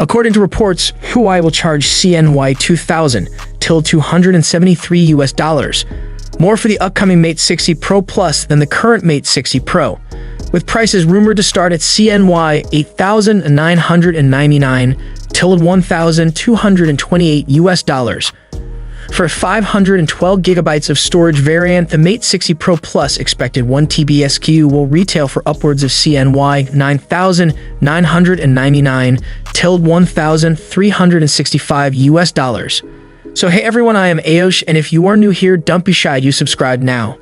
According to reports, Huawei will charge CNY 2000 till $273 more for the upcoming Mate 60 Pro Plus than the current Mate 60 Pro, with prices rumored to start at CNY 8,999 till $1,228. For a 512 gigabytes of storage variant, the Mate 60 Pro Plus expected 1 TB SKU will retail for upwards of CNY 9,999 till $1,365. So hey everyone, I am Aosh, and if you are new here, don't be shy, you subscribe now.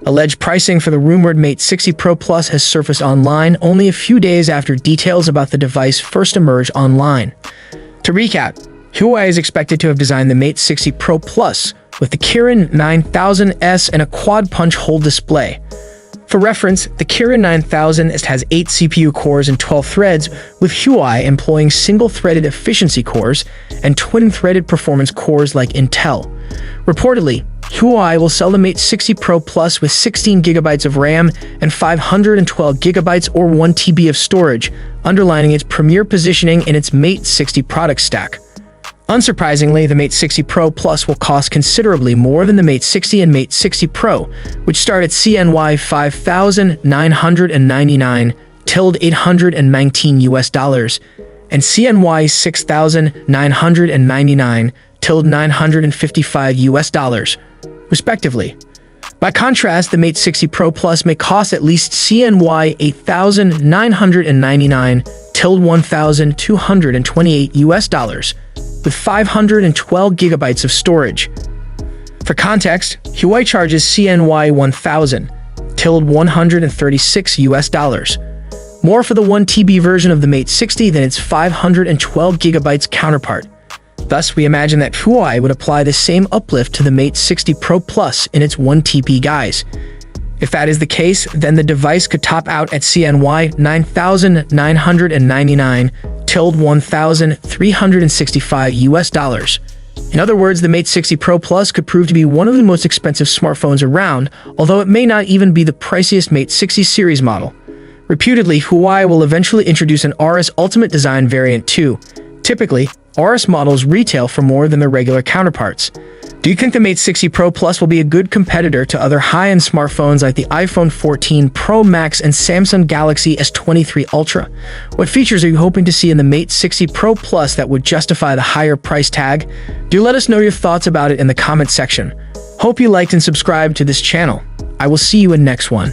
Alleged pricing for the rumored Mate 60 Pro Plus has surfaced online only a few days after details about the device first emerged online. To recap, Huawei is expected to have designed the Mate 60 Pro Plus with the Kirin 9000S and a quad punch hole display. For reference, the Kirin 9000 has 8 CPU cores and 12 threads, with Huawei employing single-threaded efficiency cores and twin-threaded performance cores like Intel. Reportedly, Huawei will sell the Mate 60 Pro Plus with 16 GB of RAM and 512 GB or 1 TB of storage, underlining its premier positioning in its Mate 60 product stack. Unsurprisingly, the Mate 60 Pro Plus will cost considerably more than the Mate 60 and Mate 60 Pro, which start at CNY 5,999 till $819 and CNY 6,999 till $955 respectively. By contrast, the Mate 60 Pro Plus may cost at least CNY 8,999 till $1,228 with 512 gigabytes of storage. For context, Huawei charges CNY 1,000 till $136 more for the 1 TB version of the Mate 60 than its 512 gigabytes counterpart. Thus, we imagine that Huawei would apply the same uplift to the Mate 60 Pro Plus in its 1 TB guise. If that is the case, then the device could top out at CNY 9,999 till $1,365. In other words, the Mate 60 Pro Plus could prove to be one of the most expensive smartphones around, although it may not even be the priciest Mate 60 series model. Reputedly, Huawei will eventually introduce an RS Ultimate design variant too. Typically, RS models retail for more than their regular counterparts. Do you think the Mate 60 Pro Plus will be a good competitor to other high-end smartphones like the iPhone 14 Pro Max and Samsung Galaxy S23 Ultra? What features are you hoping to see in the Mate 60 Pro Plus that would justify the higher price tag? Do let us know your thoughts about it in the comment section. Hope you liked and subscribed to this channel. I will see you in next one.